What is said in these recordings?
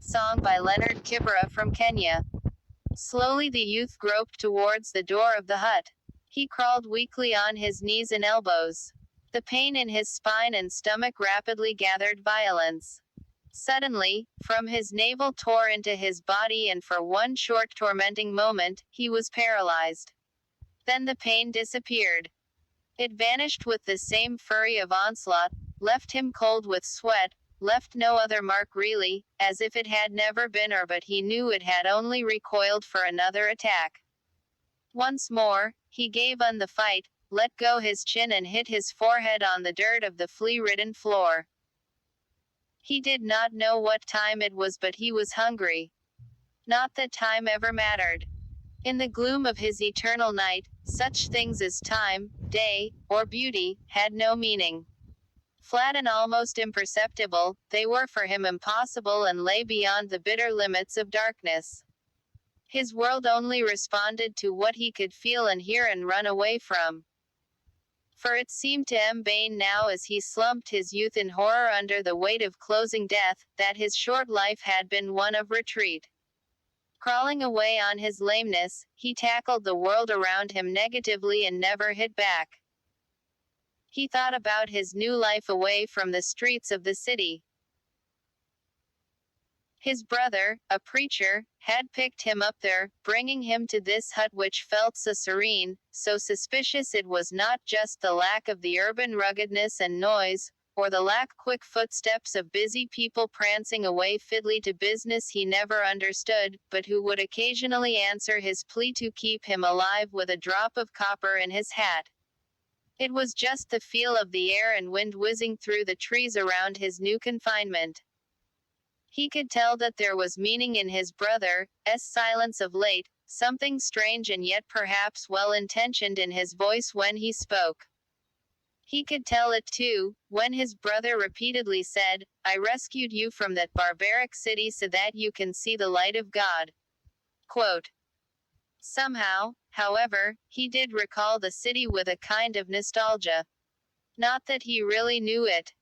Song by Leonard Kibera from Kenya. Slowly the youth groped towards the door of the hut. He crawled weakly on his knees and elbows. The pain in his spine and stomach rapidly gathered violence. Suddenly, from his navel tore into his body, and for one short tormenting moment, he was paralyzed. Then the pain disappeared. It vanished with the same fury of onslaught, left him cold with sweat, left no other mark really, as if it had never been, or but he knew it had only recoiled for another attack. Once more, he gave on the fight, let go his chin and hit his forehead on the dirt of the flea-ridden floor. He did not know what time it was, but he was hungry. Not that time ever mattered. In the gloom of his eternal night, such things as time, day, or beauty, had no meaning. Flat and almost imperceptible, they were for him impossible and lay beyond the bitter limits of darkness. His world only responded to what he could feel and hear and run away from. For it seemed to Bain now, as he slumped his youth in horror under the weight of closing death, that his short life had been one of retreat. Crawling away on his lameness, he tackled the world around him negatively and never hit back. He thought about his new life away from the streets of the city. His brother, a preacher, had picked him up there, bringing him to this hut which felt so serene, so suspicious. It was not just the lack of the urban ruggedness and noise, or the quick footsteps of busy people prancing away fiddly to business he never understood, but who would occasionally answer his plea to keep him alive with a drop of copper in his hat. It was just the feel of the air and wind whizzing through the trees around his new confinement. He could tell that there was meaning in his brother's silence of late, something strange and yet perhaps well-intentioned in his voice when he spoke. He could tell it too, when his brother repeatedly said, "I rescued you from that barbaric city so that you can see the light of God." Quote. Somehow, however, he did recall the city with a kind of nostalgia. Not that he really knew it.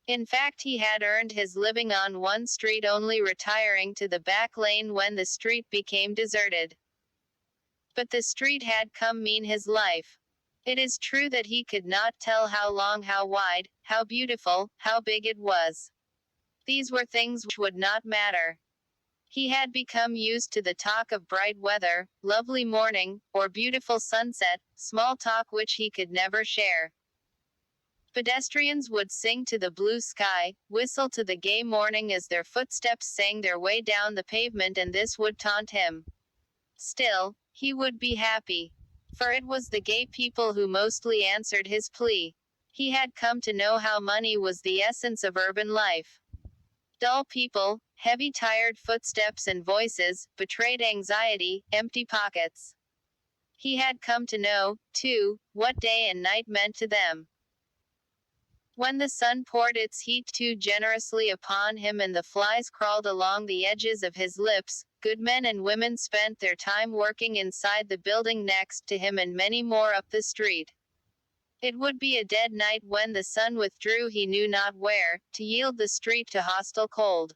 In fact, he had earned his living on one street, only retiring to the back lane when the street became deserted. But the street had come mean his life. It is true that he could not tell how long, how wide, how beautiful, how big it was. These were things which would not matter. He had become used to the talk of bright weather, lovely morning, or beautiful sunset, small talk which he could never share. Pedestrians would sing to the blue sky, whistle to the gay morning as their footsteps sang their way down the pavement, and this would taunt him. Still, he would be happy. For it was the gay people who mostly answered his plea. He had come to know how money was the essence of urban life. Dull people, heavy tired footsteps and voices, betrayed anxiety, empty pockets. He had come to know, too, what day and night meant to them. When the sun poured its heat too generously upon him and the flies crawled along the edges of his lips, good men and women spent their time working inside the building next to him and many more up the street. It would be a dead night when the sun withdrew he knew not where, to yield the street to hostile cold.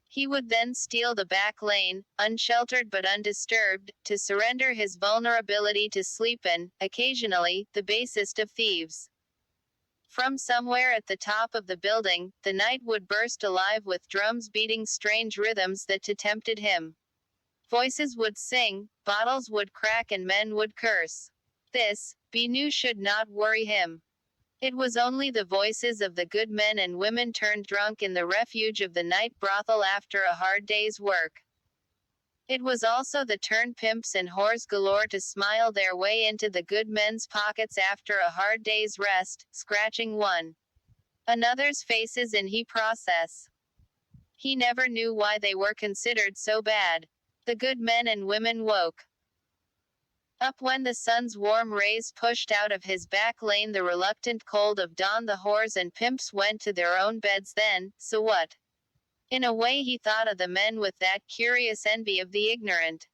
He would then steal the back lane, unsheltered but undisturbed, to surrender his vulnerability to sleep and, occasionally, the basest of thieves. From somewhere at the top of the building, the night would burst alive with drums beating strange rhythms that tempted him. Voices would sing, bottles would crack, and men would curse. This, he knew, should not worry him. It was only the voices of the good men and women turned drunk in the refuge of the night brothel after a hard day's work. It was also the turned pimps and whores galore to smile their way into the good men's pockets after a hard day's rest, scratching one another's faces in the process. He never knew why they were considered so bad. The good men and women woke up when the sun's warm rays pushed out of his back lane the reluctant cold of dawn. The whores and pimps went to their own beds then, so what? In a way he thought of the men with that curious envy of the ignorant.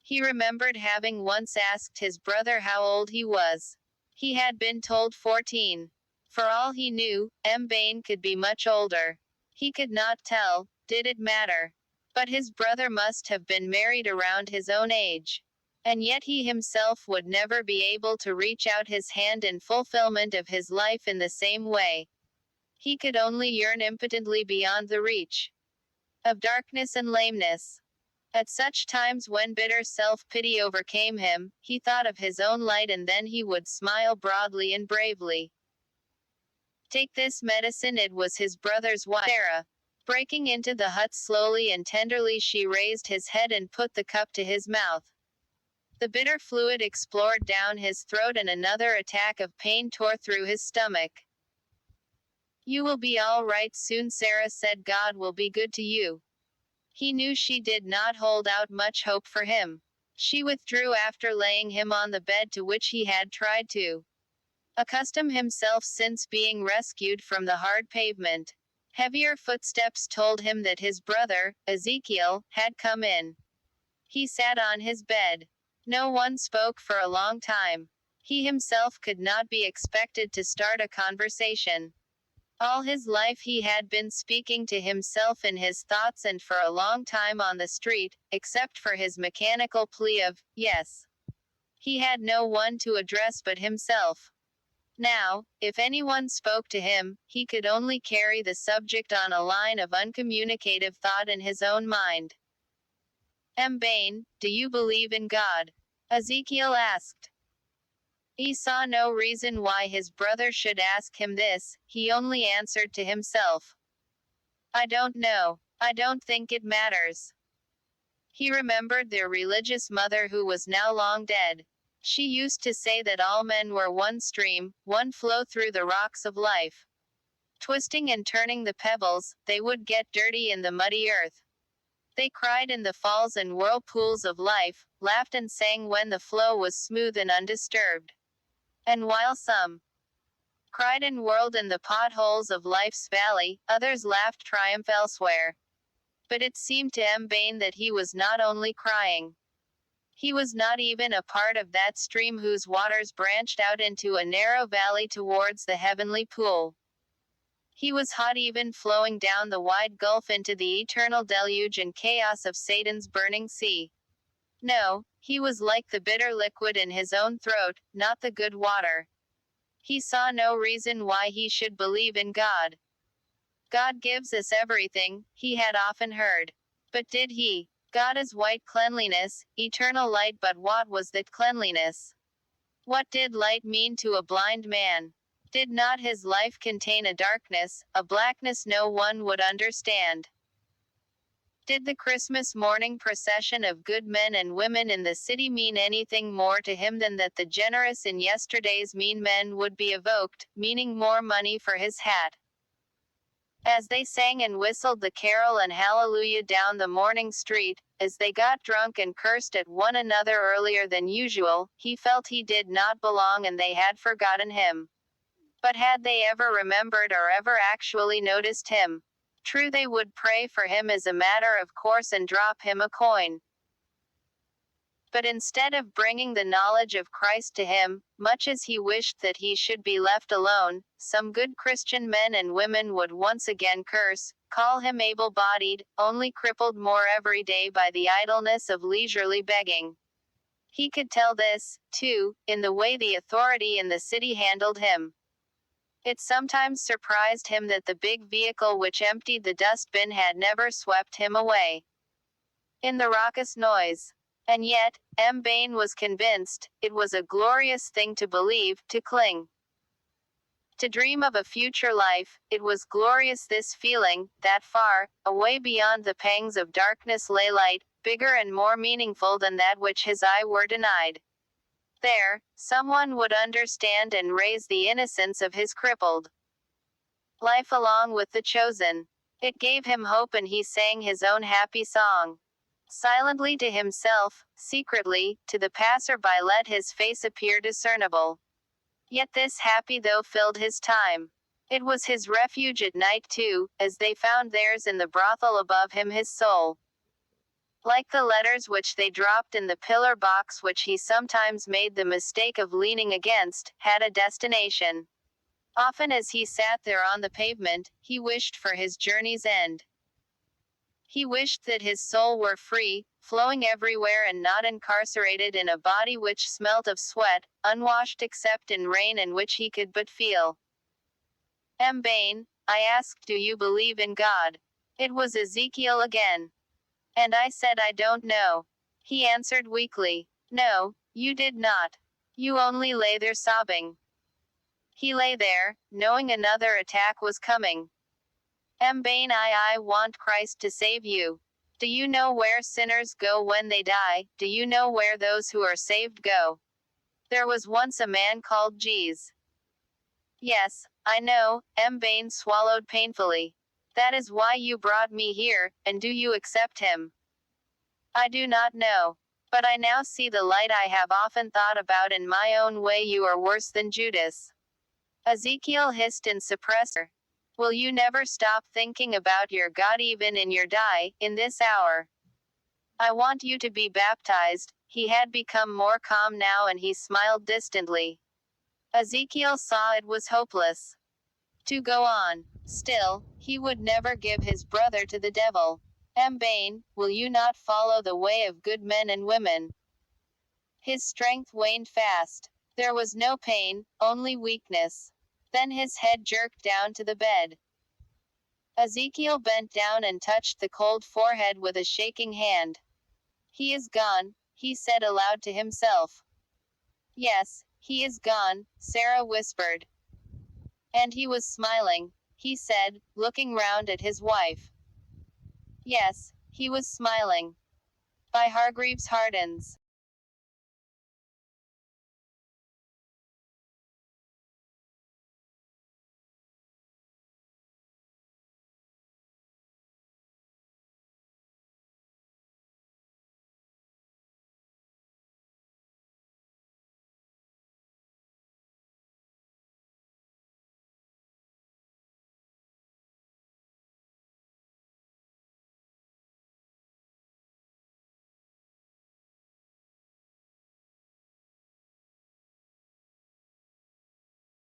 He remembered having once asked his brother how old he was. He had been told 14. For all he knew, Bain could be much older. He could not tell, did it matter? But his brother must have been married around his own age. And yet he himself would never be able to reach out his hand in fulfillment of his life in the same way. He could only yearn impotently beyond the reach of darkness and lameness. At such times when bitter self-pity overcame him, he thought of his own light and then he would smile broadly and bravely. Take this medicine. It was his brother's wife, Sarah. Breaking into the hut slowly and tenderly, she raised his head and put the cup to his mouth. The bitter fluid explored down his throat and another attack of pain tore through his stomach. You will be all right soon, Sarah said. God will be good to you. He knew she did not hold out much hope for him. She withdrew after laying him on the bed to which he had tried to accustom himself since being rescued from the hard pavement. Heavier footsteps told him that his brother, Ezekiel, had come in. He sat on his bed. No one spoke for a long time. He himself could not be expected to start a conversation. All his life he had been speaking to himself in his thoughts and for a long time on the street, except for his mechanical plea of, yes. He had no one to address but himself. Now, if anyone spoke to him, he could only carry the subject on a line of uncommunicative thought in his own mind. Bain, do you believe in God? Ezekiel asked. He saw no reason why his brother should ask him this, he only answered to himself. I don't know. I don't think it matters. He remembered their religious mother who was now long dead. She used to say that all men were one stream, one flow through the rocks of life. Twisting and turning the pebbles, they would get dirty in the muddy earth. They cried in the falls and whirlpools of life, laughed and sang when the flow was smooth and undisturbed. And while some cried and whirled in the potholes of life's valley, others laughed triumph elsewhere. But it seemed to Bain that he was not only crying. He was not even a part of that stream whose waters branched out into a narrow valley towards the heavenly pool. He was hot, even flowing down the wide gulf into the eternal deluge and chaos of Satan's burning sea. No, he was like the bitter liquid in his own throat, not the good water. He saw no reason why he should believe in God. God gives us everything, he had often heard. But did he? God is white cleanliness, eternal light. But what was that cleanliness? What did light mean to a blind man? Did not his life contain a darkness, a blackness no one would understand? Did the Christmas morning procession of good men and women in the city mean anything more to him than that the generous in yesterday's mean men would be evoked, meaning more money for his hat? As they sang and whistled the carol and hallelujah down the morning street, as they got drunk and cursed at one another earlier than usual, he felt he did not belong and they had forgotten him. But had they ever remembered or ever actually noticed him? True, they would pray for him as a matter of course and drop him a coin. But instead of bringing the knowledge of Christ to him, much as he wished that he should be left alone, some good Christian men and women would once again curse, call him able-bodied, only crippled more every day by the idleness of leisurely begging. He could tell this, too, in the way the authority in the city handled him. It sometimes surprised him that the big vehicle which emptied the dustbin had never swept him away in the raucous noise. And yet, Bain was convinced, it was a glorious thing to believe, to cling. To dream of a future life, it was glorious, this feeling, that far, away beyond the pangs of darkness lay light, bigger and more meaningful than that which his eye were denied. There, someone would understand and raise the innocence of his crippled life along with the chosen. It gave him hope and he sang his own happy song. Silently to himself, secretly, to the passer-by let his face appear discernible. Yet this happy though filled his time. It was his refuge at night too, as they found theirs in the brothel above him his soul. Like the letters which they dropped in the pillar box which he sometimes made the mistake of leaning against, had a destination. Often as he sat there on the pavement, he wished for his journey's end. He wished that his soul were free, flowing everywhere and not incarcerated in a body which smelt of sweat, unwashed except in rain and which he could but feel. Bain, I asked, do you believe in God? It was Ezekiel again. And I said I don't know. He answered weakly. No, you did not. You only lay there sobbing. He lay there, knowing another attack was coming. Bain, I want Christ to save you. Do you know where sinners go when they die? Do you know where those who are saved go? There was once a man called Jesus. Yes, I know, Bain swallowed painfully. That is why you brought me here, and do you accept him? I do not know. But I now see the light I have often thought about in my own way. You are worse than Judas. Ezekiel hissed in suppressor. Will you never stop thinking about your God even in your die, in this hour? I want you to be baptized. He had become more calm now and he smiled distantly. Ezekiel saw it was hopeless to go on. Still, he would never give his brother to the devil. Bain, will you not follow the way of good men and women? His strength waned fast. There was no pain, only weakness. Then his head jerked down to the bed. Ezekiel bent down and touched the cold forehead with a shaking hand. He is gone, he said aloud to himself. Yes, he is gone, Sarah whispered. And he was smiling, he said, looking round at his wife. Yes, he was smiling. By Hargreaves Hardens.